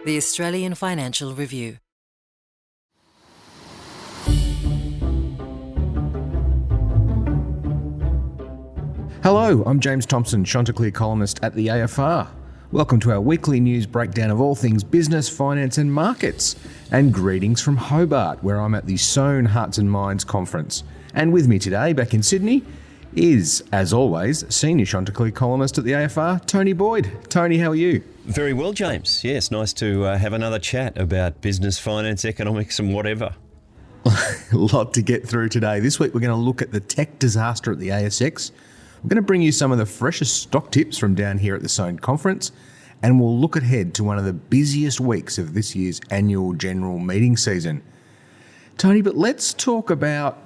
The Australian Financial Review. Hello, I'm James Thomson, Chanticleer columnist at the AFR. Welcome to our weekly news breakdown of all things business, finance and markets. And greetings from Hobart, where I'm at the Sohn Hearts and Minds conference. And with me today, back in Sydney, is, as always, senior Chanticleer columnist at the AFR, Tony Boyd. Tony, how are you? Very well, James. Yes, nice to have another chat about business, finance, economics and whatever. A lot to get through today. This week we're going to look at the tech disaster at the ASX. We're going to bring you some of the freshest stock tips from down here at the Sohn conference, and we'll look ahead to one of the busiest weeks of this year's annual general meeting season. Tony, but let's talk about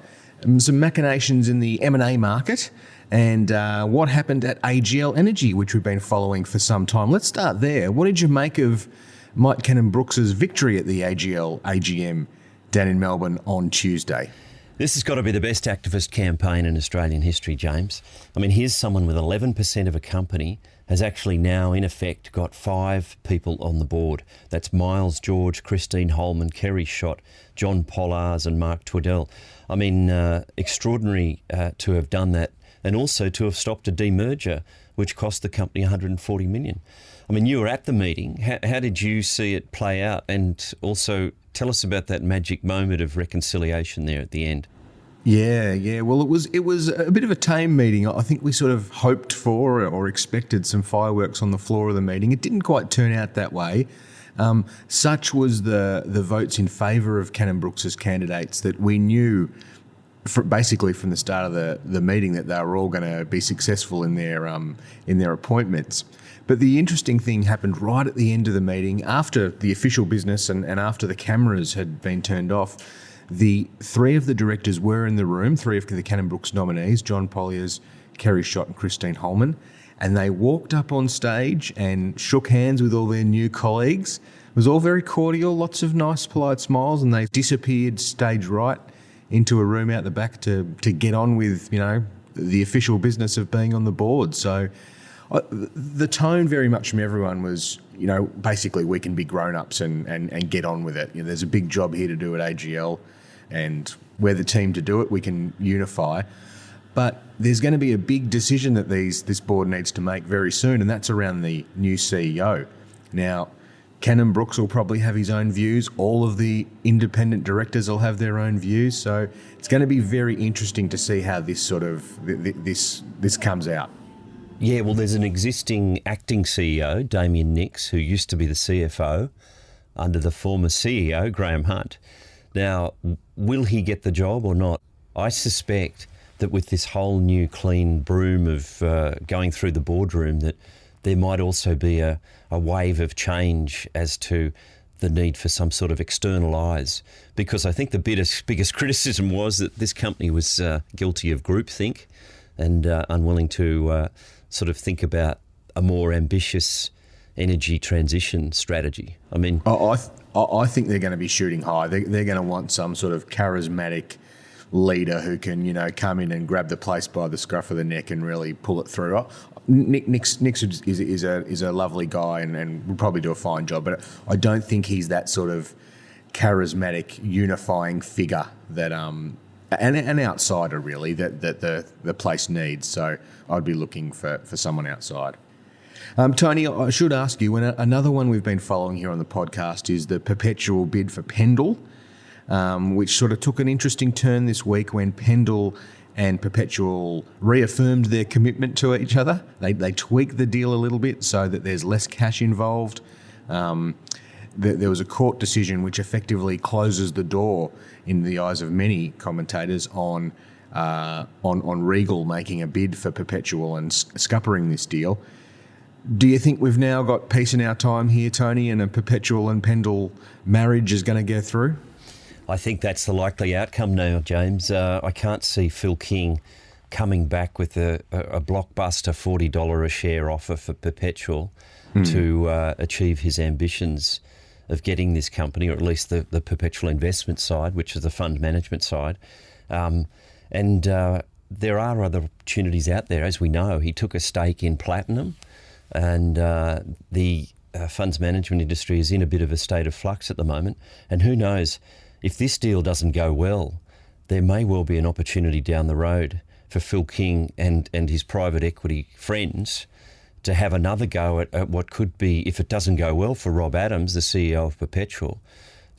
some machinations in the M&A market and what happened at AGL Energy, which we've been following for some time. Let's start there. What did you make of Mike Cannon-Brookes' victory at the AGL AGM down in Melbourne on Tuesday? This has got to be the best activist campaign in Australian history, James. I mean, here's someone with 11% of a company has actually now, in effect, got 5 people on the board. That's Miles George, Christine Holman, Kerry Schott, John Pollars and Mark Twaddell. I mean, extraordinary to have done that, and also to have stopped a demerger, which cost the company $140 million. I mean, you were at the meeting. How did you see it play out? And also tell us about that magic moment of reconciliation there at the end. Yeah. Well, it was a bit of a tame meeting. I think we sort of hoped for or expected some fireworks on the floor of the meeting. It didn't quite turn out that way. Such was the votes in favour of Cannon-Brookes' candidates that we knew basically from the start of the meeting that they were all going to be successful in their appointments. But the interesting thing happened right at the end of the meeting, after the official business and after the cameras had been turned off. The 3 of the directors were in the room, 3 of the Cannon-Brookes nominees, John Pollars, Kerry Schott and Christine Holman, and they walked up on stage and shook hands with all their new colleagues. It was all very cordial, lots of nice, polite smiles, and they disappeared stage right into a room out the back to get on with, the official business of being on the board. So the tone very much from everyone was, basically we can be grown-ups and get on with it. There's a big job here to do at AGL, and we're the team to do it. We can unify. But there's going to be a big decision that this board needs to make very soon, and that's around the new CEO. Now, Cannon-Brookes will probably have his own views. All of the independent directors will have their own views. So it's going to be very interesting to see how this this comes out. Yeah, well, there's an existing acting CEO, Damien Nix, who used to be the CFO under the former CEO, Graham Hunt. Now, will he get the job or not? I suspect that with this whole new clean broom of going through the boardroom, that there might also be a wave of change as to the need for some sort of external eyes. Because I think the biggest criticism was that this company was guilty of groupthink and unwilling to sort of think about a more ambitious energy transition strategy. I mean, I think they're going to be shooting high. They're going to want some sort of charismatic leader who can, come in and grab the place by the scruff of the neck and really pull it through. Nix is a lovely guy and will probably do a fine job, but I don't think he's that sort of charismatic, unifying figure that an outsider really that the place needs. So I'd be looking for someone outside. Tony, I should ask you, another one we've been following here on the podcast is the perpetual bid for Pendal, which sort of took an interesting turn this week when Pendal and Perpetual reaffirmed their commitment to each other. They tweaked the deal a little bit so that there's less cash involved. There was a court decision which effectively closes the door, in the eyes of many commentators, on Regal making a bid for Perpetual and scuppering this deal. Do you think we've now got peace in our time here, Tony, and a Perpetual and Pendal marriage is going to go through? I think that's the likely outcome now, James. I can't see Phil King coming back with a blockbuster $40 a share offer for Perpetual to achieve his ambitions of getting this company, or at least the Perpetual investment side, which is the fund management side. And there are other opportunities out there. As we know, he took a stake in Platinum, and the funds management industry is in a bit of a state of flux at the moment. And who knows, if this deal doesn't go well, there may well be an opportunity down the road for Phil King and his private equity friends to have another go at what could be, if it doesn't go well for Rob Adams, the CEO of Perpetual,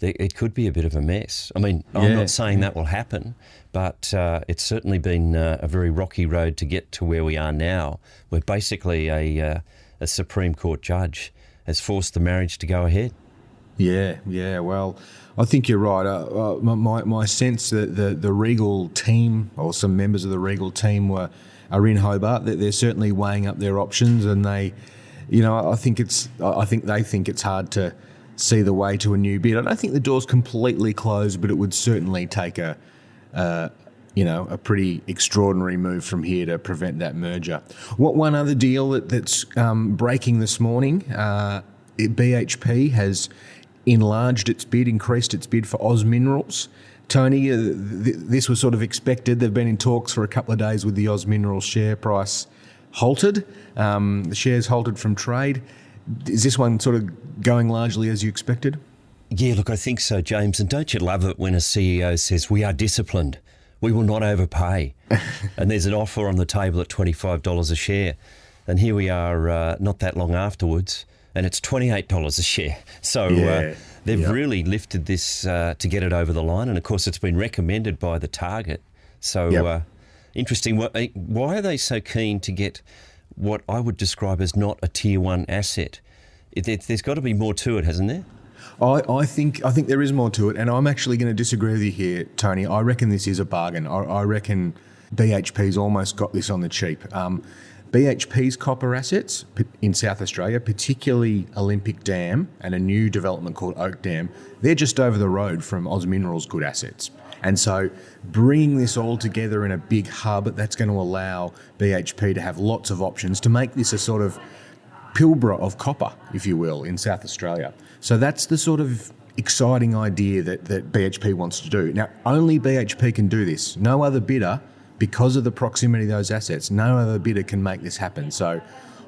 it could be a bit of a mess. I mean, I'm not saying that will happen, but it's certainly been a very rocky road to get to where we are now, where basically a Supreme Court judge has forced the marriage to go ahead. Yeah. Well, I think you're right. My sense that the Regal team, or some members of the Regal team, are in Hobart. They're certainly weighing up their options, and they, I think they think it's hard to see the way to a new bid. I don't think the door's completely closed, but it would certainly take a pretty extraordinary move from here to prevent that merger. One other deal that's breaking this morning, BHP has enlarged its bid, increased its bid for Oz Minerals. Tony, this was sort of expected. They've been in talks for a couple of days with the Oz Minerals share price halted. The shares halted from trade. Is this one sort of going largely as you expected? Yeah, look, I think so, James. And don't you love it when a CEO says, we are disciplined, we will not overpay. And there's an offer on the table at $25 a share. And here we are not that long afterwards, and it's $28 a share. So they've really lifted this to get it over the line. And, of course, it's been recommended by the target. So interesting. Why are they so keen to get what I would describe as not a tier one asset? There's got to be more to it, hasn't there? I think there is more to it, and I'm actually going to disagree with you here, Tony. I reckon this is a bargain. I reckon BHP's almost got this on the cheap. BHP's copper assets in South Australia, particularly Olympic Dam and a new development called Oak Dam, they're just over the road from Oz Minerals' good assets. And so bringing this all together in a big hub, that's going to allow BHP to have lots of options to make this a sort of Pilbara of copper, if you will, in South Australia. So that's the sort of exciting idea that BHP wants to do. Now, only BHP can do this. No other bidder, because of the proximity of those assets, no other bidder can make this happen. So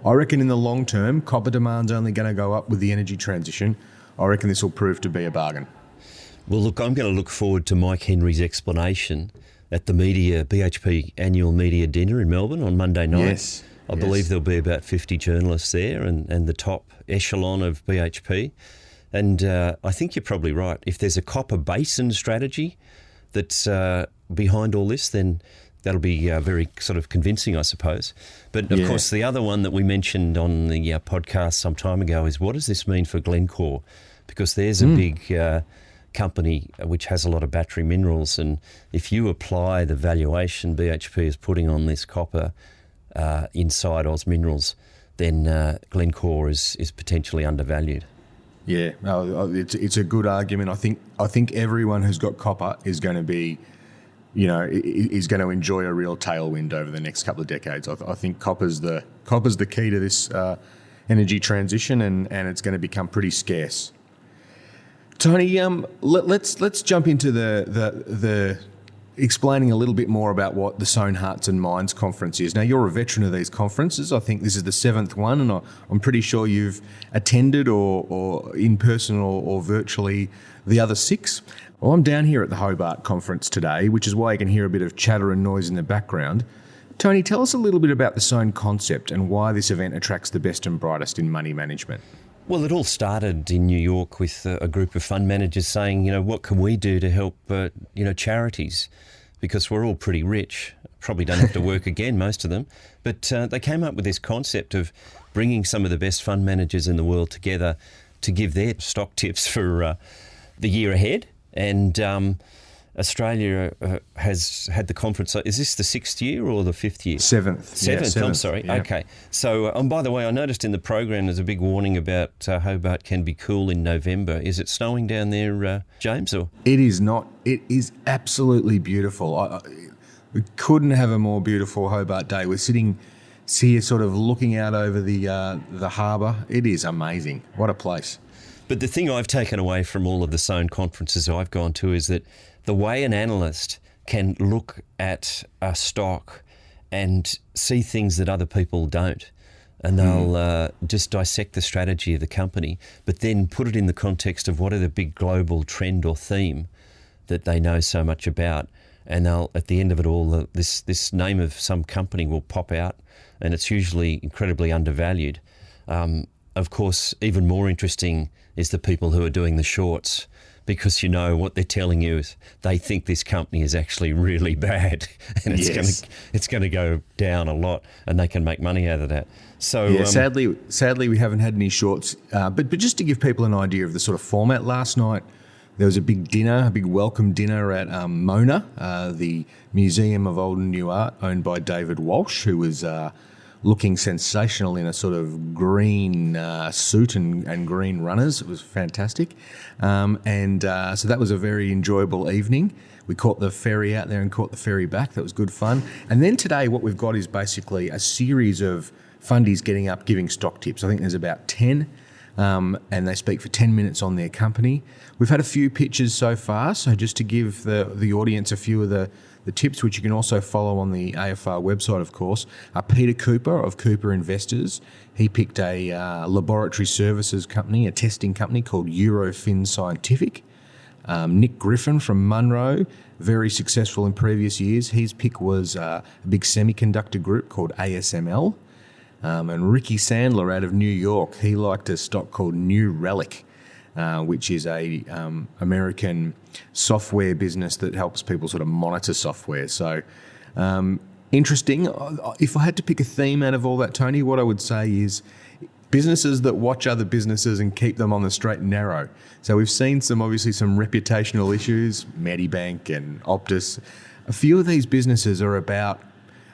I reckon in the long term, copper demand's only going to go up with the energy transition. I reckon this will prove to be a bargain. Well, look, I'm going to look forward to Mike Henry's explanation at the BHP annual media dinner in Melbourne on Monday night. Yes. I believe there'll be about 50 journalists there and the top echelon of BHP. And I think you're probably right. If there's a copper basin strategy that's behind all this, then that'll be very sort of convincing, I suppose. But, of course, the other one that we mentioned on the podcast some time ago is, what does this mean for Glencore? Because there's a big company which has a lot of battery minerals, and if you apply the valuation BHP is putting on this copper inside Oz Minerals, then Glencore is potentially undervalued. Yeah, it's a good argument. I think everyone who's got copper is going to be, is going to enjoy a real tailwind over the next couple of decades. I think copper's the key to this energy transition, and it's going to become pretty scarce. Tony, let's jump into the explaining a little bit more about what the Sohn Hearts and Minds conference is. Now, you're a veteran of these conferences. I think this is the 7th one, and I'm pretty sure you've attended or in person or virtually the other 6. Well, I'm down here at the Hobart conference today, which is why you can hear a bit of chatter and noise in the background. Tony, tell us a little bit about the Sohn concept and why this event attracts the best and brightest in money management. Well, it all started in New York with a group of fund managers saying, what can we do to help, charities? Because we're all pretty rich, probably don't have to work again, most of them. But they came up with this concept of bringing some of the best fund managers in the world together to give their stock tips for the year ahead. And Australia has had the conference. Is this the 6th year or the 5th year? 7th. 7th, I'm sorry. Yeah. Okay. So, and by the way, I noticed in the program there's a big warning about Hobart can be cool in November. Is it snowing down there, James? Or? It is not. It is absolutely beautiful. We couldn't have a more beautiful Hobart day. We're sitting here sort of looking out over the harbour. It is amazing. What a place. But the thing I've taken away from all of the Sohn conferences I've gone to is that the way an analyst can look at a stock and see things that other people don't. and they'll just dissect the strategy of the company, but then put it in the context of what are the big global trend or theme that they know so much about. And they'll, at the end of it all, this name of some company will pop out, and it's usually incredibly undervalued. Of course, even more interesting is the people who are doing the shorts, because what they're telling you is they think this company is actually really bad and it's going to go down a lot, and they can make money out of that. So sadly we haven't had any shorts, but just to give people an idea of the sort of format, last night there was a big welcome dinner at Mona, the Museum of Old and New Art, owned by David Walsh, who was looking sensational in a sort of green suit and green runners. It was fantastic. So that was a very enjoyable evening. We caught the ferry out there and caught the ferry back. That was good fun. And then today what we've got is basically a series of fundies getting up, giving stock tips. I think there's about 10, and they speak for 10 minutes on their company. We've had a few pitches so far, so just to give the audience a few of the tips, which you can also follow on the AFR website, of course, are Peter Cooper of Cooper Investors. He picked a laboratory services company, a testing company called Eurofin Scientific. Nick Griffin from Munro, very successful in previous years. His pick was a big semiconductor group called ASML. And Ricky Sandler out of New York, he liked a stock called New Relic, which is a American software business that helps people sort of monitor software. So interesting. If I had to pick a theme out of all that, Tony, what I would say is businesses that watch other businesses and keep them on the straight and narrow. So we've seen some reputational issues, Medibank and Optus. A few of these businesses are about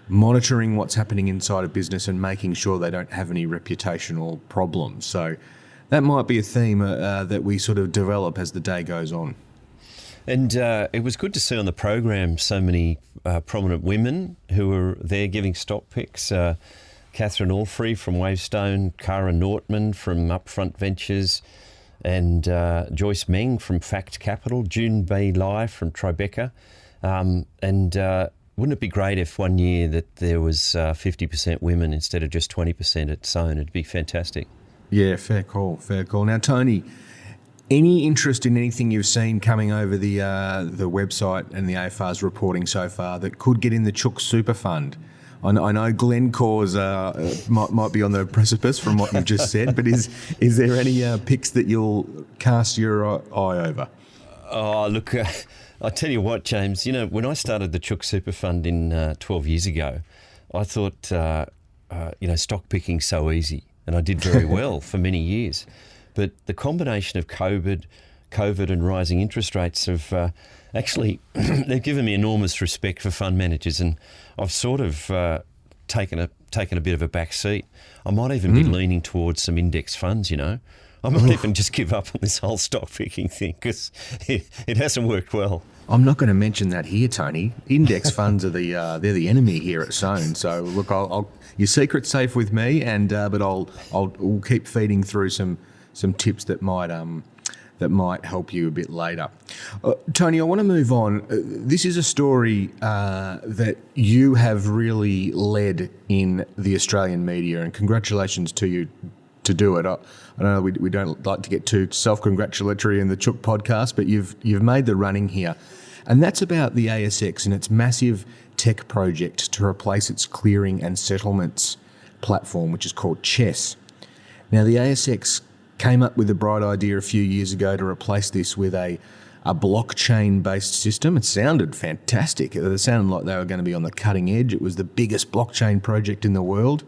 monitoring what's happening inside a business and making sure they don't have any reputational problems. So that might be a theme that we sort of develop as the day goes on. And it was good to see on the program so many prominent women who were there giving stock picks. Catherine Allfrey from Wavestone, Cara Nortman from Upfront Ventures, and Joyce Meng from Fact Capital, June B. Lai from Tribeca. Wouldn't it be great if one year that there was 50% women instead of just 20% at Sohn? It'd be fantastic. Yeah, fair call. Now, Tony, any interest in anything you've seen coming over the website and the AFR's reporting so far that could get in the Chook Super Fund? I know Glencore's might be on the precipice from what you've just said, but is there any picks that you'll cast your eye over? Oh, look, I'll tell you what, James, when I started the Chook Super Fund in 12 years ago, I thought, stock picking's so easy, and I did very well for many years. But the combination of COVID and rising interest rates have actually, they've given me enormous respect for fund managers, and I've sort of taken a bit of a back seat. I might even be leaning towards some index funds, I might even just give up on this whole stock picking thing because it hasn't worked well. I'm not going to mention that here, Tony. Index funds are they're the enemy here at Sohn. So look, I'll your secret's safe with me, but we'll keep feeding through some tips that might help you a bit later. Tony, I want to move on. This is a story that you have really led in the Australian media, and congratulations to you to do it. I know we don't like to get too self-congratulatory in the Chook podcast, but you've made the running here. And that's about the ASX and its massive tech project to replace its clearing and settlements platform, which is called CHESS. Now, the ASX came up with a bright idea a few years ago to replace this with a blockchain-based system. It sounded fantastic. It sounded like they were going to be on the cutting edge. It was the biggest blockchain project in the world.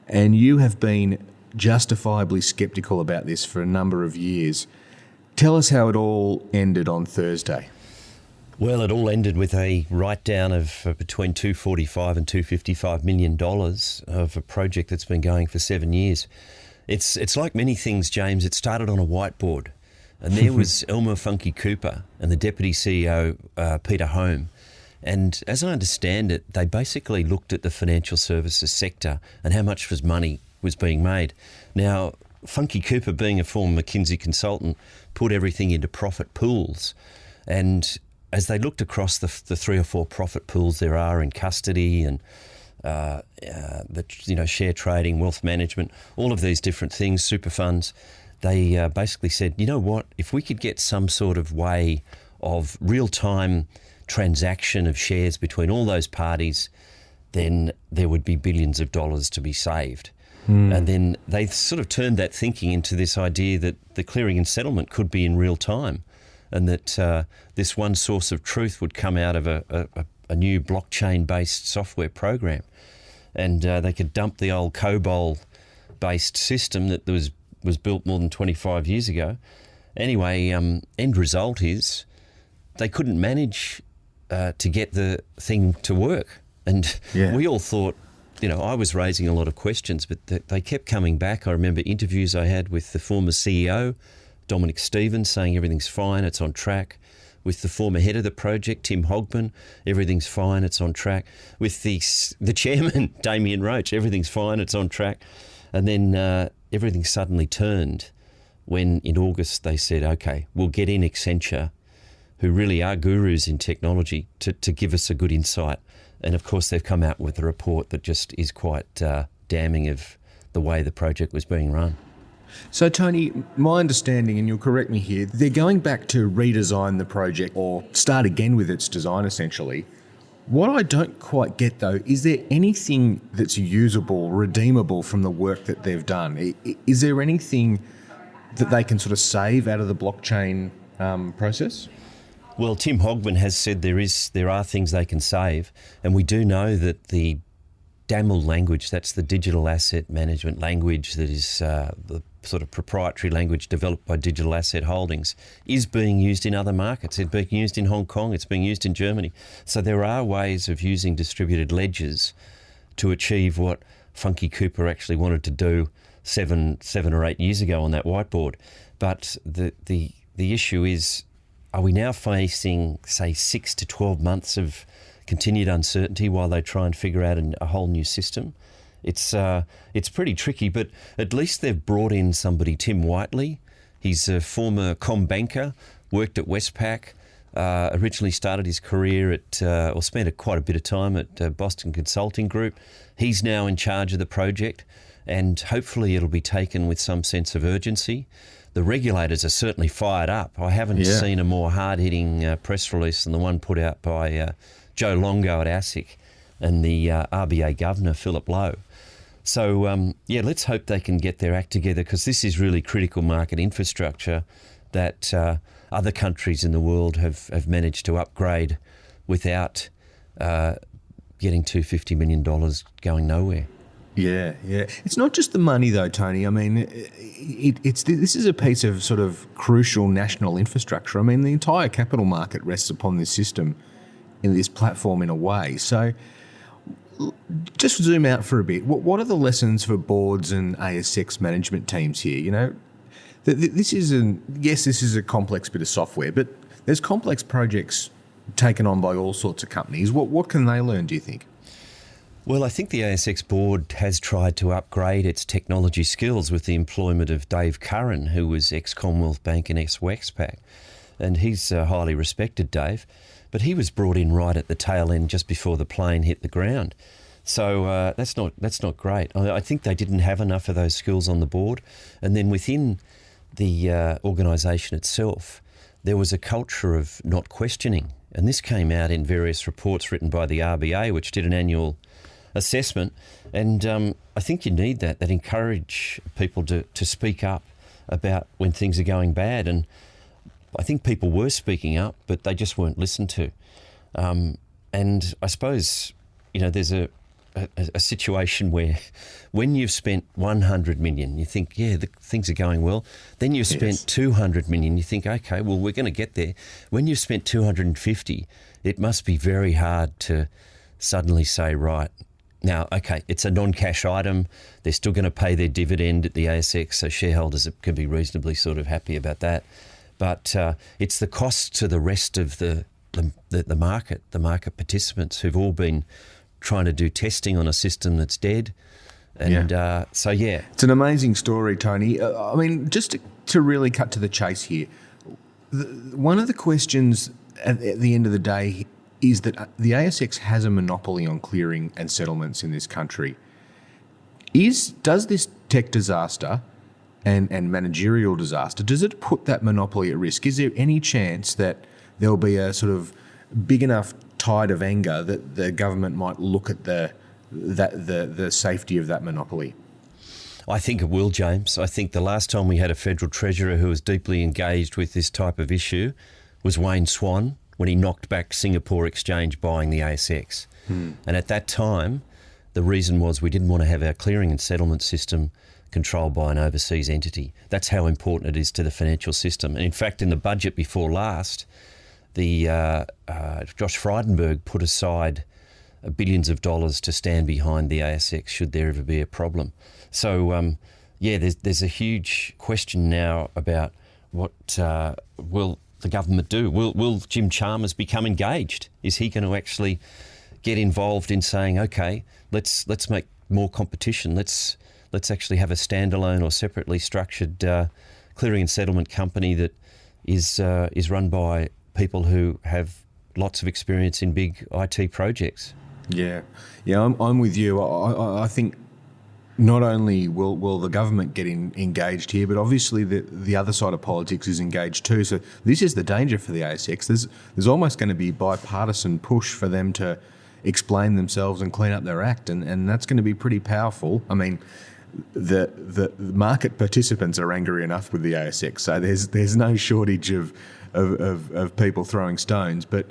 And you have been justifiably sceptical about this for a number of years. Tell us how it all ended on Thursday. Well, it all ended with a write-down of between $245 and $255 million of a project that's been going for 7 years. It's like many things, James. It started on a whiteboard, and there was Elmer Funky Cooper and the Deputy CEO, Peter Home. And as I understand it, they basically looked at the financial services sector and how much money was being made. Now, Funky Cooper, being a former McKinsey consultant, put everything into profit pools. And as they looked across the 3 or 4 profit pools there are in custody and share trading, wealth management, all of these different things, super funds. They basically said, you know what, if we could get some sort of way of real-time transaction of shares between all those parties, then there would be billions of dollars to be saved. And then they sort of turned that thinking into this idea that the clearing and settlement could be in real time, and that this one source of truth would come out of a new blockchain-based software program. And they could dump the old COBOL-based system that was built more than 25 years ago. Anyway, end result is they couldn't manage to get the thing to work. And we all thought, I was raising a lot of questions, but they kept coming back. I remember interviews I had with the former CEO, Dominic Stevens, saying everything's fine, it's on track. With the former head of the project, Tim Hogben, everything's fine, it's on track. With the chairman, Damien Roach, everything's fine, it's on track. And then everything suddenly turned when in August they said, okay, we'll get in Accenture, who really are gurus in technology, to give us a good insight. And of course, they've come out with a report that just is quite damning of the way the project was being run. So, Tony, my understanding, and you'll correct me here, they're going back to redesign the project or start again with its design, essentially. What I don't quite get, though, is there anything that's usable, redeemable from the work that they've done? Is there anything that they can sort of save out of the blockchain process? Well, Tim Hogben has said there are things they can save, and we do know that the DAML language, that's the digital asset management language that is the sort of proprietary language developed by Digital Asset Holdings, is being used in other markets. It's being used in Hong Kong, it's being used in Germany. So there are ways of using distributed ledgers to achieve what Funky Cooper actually wanted to do seven or 8 years ago on that whiteboard. But the issue is, are we now facing, say, 6 to 12 months of continued uncertainty while they try and figure out a whole new system? It's pretty tricky, but at least they've brought in somebody, Tim Whiteley. He's a former banker, worked at Westpac, originally started his career or spent quite a bit of time at Boston Consulting Group. He's now in charge of the project, and hopefully it'll be taken with some sense of urgency. The regulators are certainly fired up. I haven't seen a more hard-hitting press release than the one put out by Joe Longo at ASIC and the RBA Governor, Philip Lowe. So, let's hope they can get their act together, because this is really critical market infrastructure that other countries in the world have managed to upgrade without getting $250 million going nowhere. Yeah. It's not just the money, though, Tony. I mean, this is a piece of sort of crucial national infrastructure. I mean, the entire capital market rests upon this system, in this platform, in a way. So, just zoom out for a bit. What are the lessons for boards and ASX management teams here? This is a complex bit of software, but there's complex projects taken on by all sorts of companies. What can they learn, do you think? Well, I think the ASX board has tried to upgrade its technology skills with the employment of Dave Curran, who was ex-Commonwealth Bank and ex-Westpac. And he's highly respected, Dave. But he was brought in right at the tail end, just before the plane hit the ground. So that's not great. I think they didn't have enough of those skills on the board. And then within the organisation itself, there was a culture of not questioning. And this came out in various reports written by the RBA, which did an annual assessment. And I think you need that encourage people to speak up about when things are going bad. And I think people were speaking up, but they just weren't listened to. And I suppose, there's a situation where when you've spent 100 million, you think, things are going well. Then you've spent 200 million, you think, okay, well, we're going to get there. When you've spent 250, it must be very hard to suddenly say, right, now, okay, it's a non-cash item. They're still going to pay their dividend at the ASX, so shareholders can be reasonably sort of happy about that. But it's the cost to the rest of the market, the market participants who've all been trying to do testing on a system that's dead. And It's an amazing story, Tony. I mean, just to really cut to the chase here, one of the questions at the end of the day is that the ASX has a monopoly on clearing and settlements in this country. Does this tech disaster and managerial disaster, does it put that monopoly at risk? Is there any chance that there'll be a sort of big enough tide of anger that the government might look at the safety of that monopoly? I think it will, James. I think the last time we had a federal treasurer who was deeply engaged with this type of issue was Wayne Swan, when he knocked back Singapore Exchange buying the ASX. And at that time, the reason was we didn't want to have our clearing and settlement system controlled by an overseas entity. That's how important it is to the financial system. And in fact, in the budget before last, the Josh Frydenberg put aside billions of dollars to stand behind the ASX should there ever be a problem. So, there's a huge question now about what will the government do? Will Jim Chalmers become engaged? Is he going to actually get involved in saying, okay, let's make more competition. Let's actually have a standalone or separately structured clearing and settlement company that is run by people who have lots of experience in big IT projects. Yeah, I'm with you. I think not only will the government get engaged here, but obviously the other side of politics is engaged too. So this is the danger for the ASX. There's almost going to be bipartisan push for them to explain themselves and clean up their act, and that's going to be pretty powerful. I mean, the market participants are angry enough with the ASX, so there's no shortage of people throwing stones. But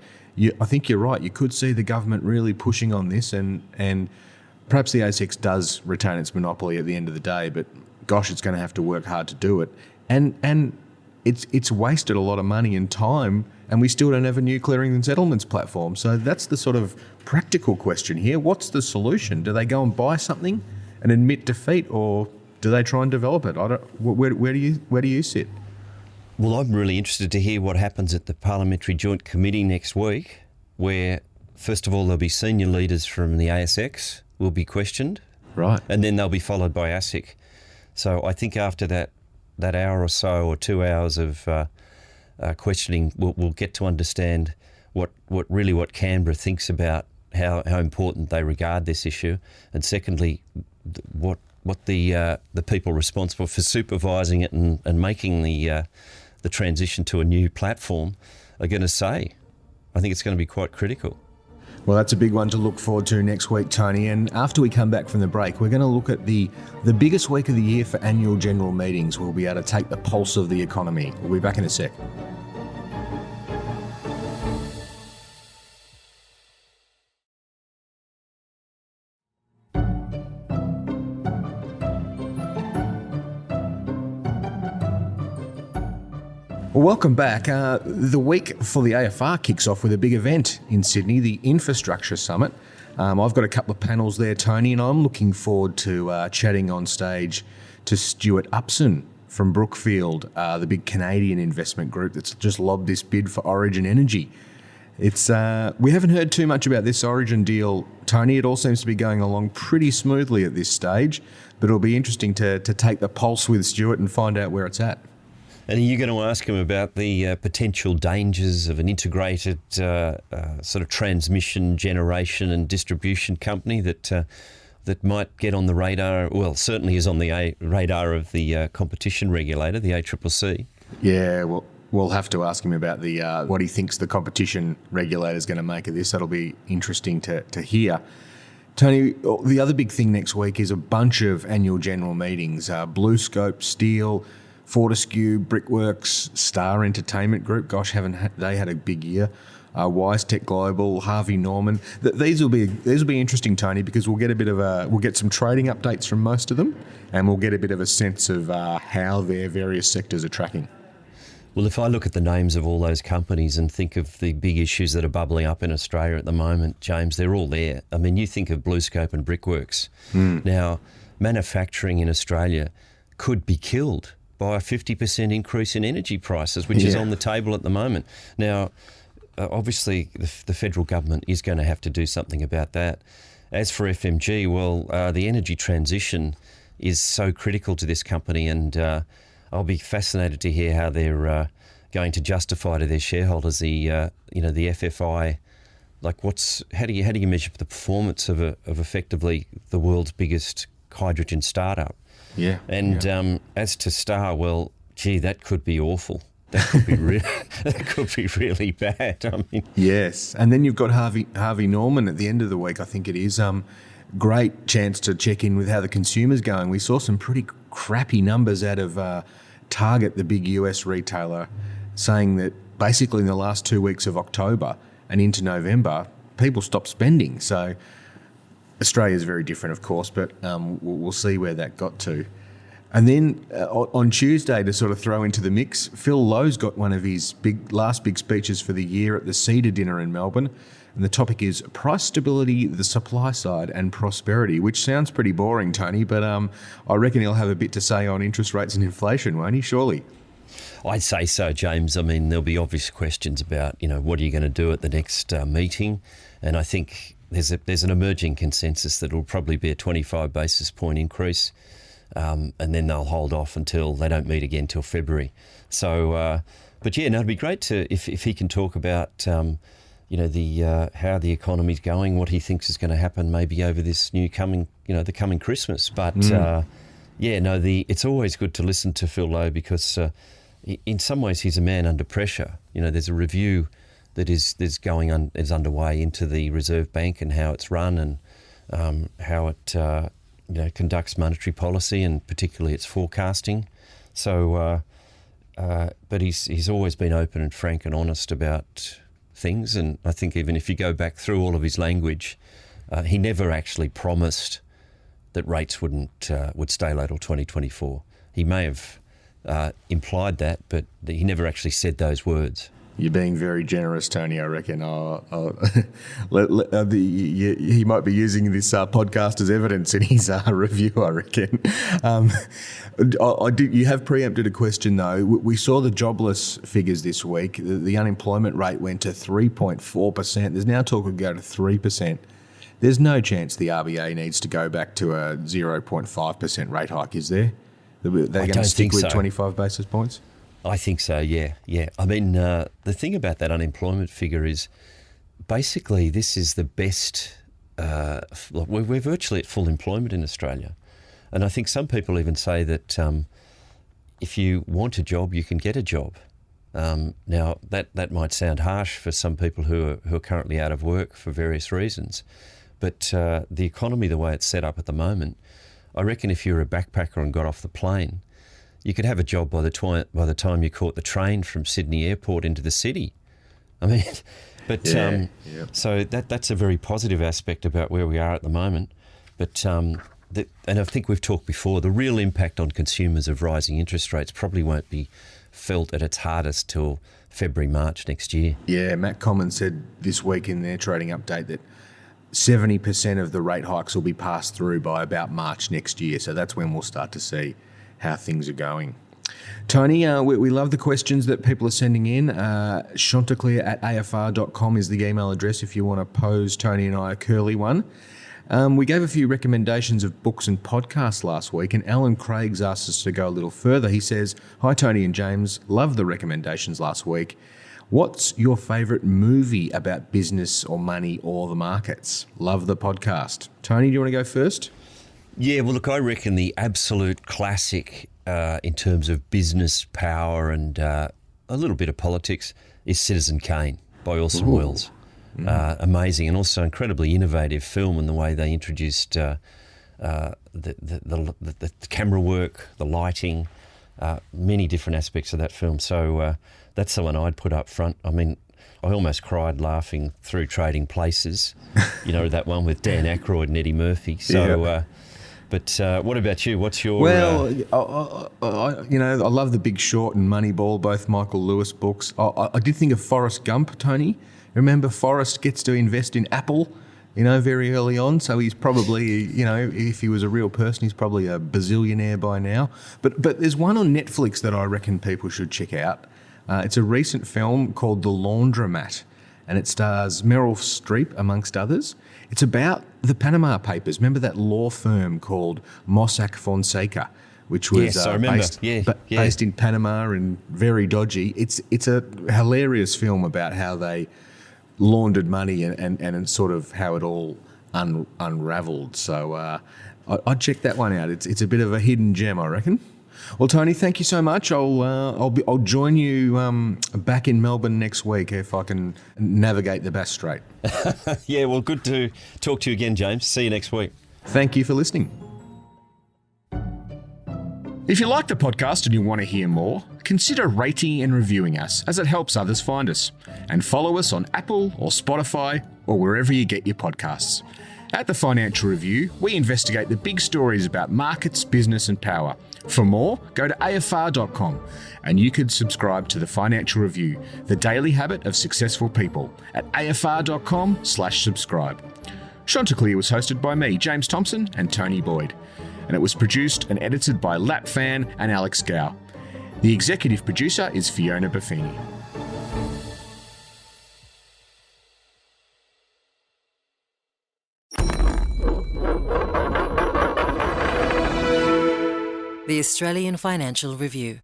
I think you're right. You could see the government really pushing on this, and perhaps the ASX does retain its monopoly at the end of the day. But gosh, it's going to have to work hard to do it, and it's wasted a lot of money and time, and we still don't have a new clearing and settlements platform. So that's the sort of practical question here. What's the solution? Do they go and buy something and admit defeat, or do they try and develop it? Where do you sit? Well, I'm really interested to hear what happens at the Parliamentary Joint Committee next week, where, first of all, there'll be senior leaders from the ASX will be questioned. Right. And then they'll be followed by ASIC. So I think after that hour or so, or 2 hours of questioning, we'll get to understand what Canberra thinks about how important they regard this issue, and secondly, what the people responsible for supervising it and making the transition to a new platform are going to say. I think it's going to be quite critical. Well, that's a big one to look forward to next week, Tony. And after we come back from the break, we're going to look at the biggest week of the year for annual general meetings. We'll be able to take the pulse of the economy. We'll be back in a sec. Well, welcome back. The week for the AFR kicks off with a big event in Sydney, the Infrastructure Summit. I've got a couple of panels there, Tony, and I'm looking forward to chatting on stage to Stuart Upson from Brookfield, the big Canadian investment group that's just lobbed this bid for Origin Energy. We haven't heard too much about this Origin deal, Tony. It all seems to be going along pretty smoothly at this stage, but it'll be interesting to take the pulse with Stuart and find out where it's at. And are you going to ask him about the potential dangers of an integrated sort of transmission, generation and distribution company that might get on the radar, well, certainly is on the radar of the competition regulator, the ACCC? Yeah, well, we'll have to ask him about what he thinks the competition regulator is going to make of this. That'll be interesting to hear. Tony, the other big thing next week is a bunch of annual general meetings. BlueScope Steel, Fortescue, Brickworks, Star Entertainment Group. Gosh, haven't they had a big year? WiseTech Global, Harvey Norman. These will be interesting, Tony, because we'll get some trading updates from most of them, and we'll get a bit of a sense of how their various sectors are tracking. Well, if I look at the names of all those companies and think of the big issues that are bubbling up in Australia at the moment, James, they're all there. I mean, you think of BlueScope and Brickworks. Now, manufacturing in Australia could be killed by a 50% increase in energy prices, which is on the table at the moment. Now, obviously, the federal government is going to have to do something about that. As for FMG, well, the energy transition is so critical to this company, and I'll be fascinated to hear how they're going to justify to their shareholders the FFI like how do you measure the performance of effectively the world's biggest hydrogen startup? Yeah. And as to Star, well, gee, that could be awful. That could be that could be really bad. I mean, yes. And then you've got Harvey Norman at the end of the week, I think it is. Great chance to check in with how the consumer's going. We saw some pretty crappy numbers out of Target, the big US retailer, saying that basically in the last 2 weeks of October and into November, people stopped spending. So Australia's very different, of course, but we'll see where that got to. And then on Tuesday, to sort of throw into the mix, Phil Lowe's got one of his last big speeches for the year at the Cedar Dinner in Melbourne. And the topic is price stability, the supply side, and prosperity, which sounds pretty boring, Tony, but I reckon he'll have a bit to say on interest rates and inflation, won't he, surely? I'd say so, James. I mean, there'll be obvious questions about, what are you going to do at the next meeting? And I think there's an emerging consensus that it'll probably be a 25 basis point increase. And then they'll hold off until they don't meet again till February. So, but yeah, no, it'd be great to if he can talk about how the economy's going, what he thinks is going to happen maybe over this the coming Christmas. But it's always good to listen to Phil Lowe because in some ways he's a man under pressure. There's a review that is underway into the Reserve Bank and how it's run and how it conducts monetary policy and particularly its forecasting. So, but he's always been open and frank and honest about things. And I think even if you go back through all of his language, he never actually promised that rates would stay low till 2024. He may have implied that, but he never actually said those words. You're being very generous, Tony, I reckon. He might be using this podcast as evidence in his review, I reckon. You have preempted a question, though. We saw the jobless figures this week. The unemployment rate went to 3.4%. There's now talk of going to 3%. There's no chance the RBA needs to go back to a 0.5% rate hike, is there? They're going to stick with 25 basis points? I think so, yeah. I mean, the thing about that unemployment figure is basically this is the best, we're virtually at full employment in Australia. And I think some people even say that if you want a job, you can get a job. Now, that might sound harsh for some people who are currently out of work for various reasons. But the economy, the way it's set up at the moment, I reckon if you're a backpacker and got off the plane, you could have a job by the time you caught the train from Sydney Airport into the city. I mean, but so that's a very positive aspect about where we are at the moment. But and I think we've talked before, the real impact on consumers of rising interest rates probably won't be felt at its hardest till February, March next year. Yeah, Matt Common said this week in their trading update that 70% of the rate hikes will be passed through by about March next year. So that's when we'll start to see how things are going. Tony, we love the questions that people are sending in. Chanticleer at afr.com is the email address if you want to pose Tony and I a curly one. We gave a few recommendations of books and podcasts last week, and Alan Craig's asked us to go a little further. He says, "Hi Tony and James, love the recommendations last week. What's your favourite movie about business or money or the markets? Love the podcast." Tony, do you want to go first? Yeah, well, look, I reckon the absolute classic in terms of business, power and a little bit of politics is Citizen Kane by Orson Welles. Amazing and also incredibly innovative film in the way they introduced the camera work, the lighting, many different aspects of that film. So that's the one I'd put up front. I mean, I almost cried laughing through Trading Places, that one with Dan Aykroyd and Eddie Murphy. So, yeah. But what about you? What's your... Well, I love The Big Short and Moneyball, both Michael Lewis books. I did think of Forrest Gump, Tony. Remember, Forrest gets to invest in Apple, very early on. So he's probably, if he was a real person, he's probably a bazillionaire by now. But there's one on Netflix that I reckon people should check out. It's a recent film called The Laundromat, and it stars Meryl Streep, amongst others. It's about the Panama Papers. Remember that law firm called Mossack Fonseca, which was based in Panama and very dodgy. It's a hilarious film about how they laundered money and sort of how it all unravelled. So I'd check that one out. It's a bit of a hidden gem, I reckon. Well, Tony, thank you so much. I'll join you back in Melbourne next week if I can navigate the Bass Strait. Yeah, well, good to talk to you again, James. See you next week. Thank you for listening. If you like the podcast and you want to hear more, consider rating and reviewing us as it helps others find us. And follow us on Apple or Spotify or wherever you get your podcasts. At The Financial Review, we investigate the big stories about markets, business and power. For more, go to afr.com and you could subscribe to The Financial Review, the daily habit of successful people, at afr.com/subscribe. Chanticleer was hosted by me, James Thomson, and Tony Boyd. And it was produced and edited by Lap Fan and Alex Gow. The executive producer is Fiona Buffini. The Australian Financial Review.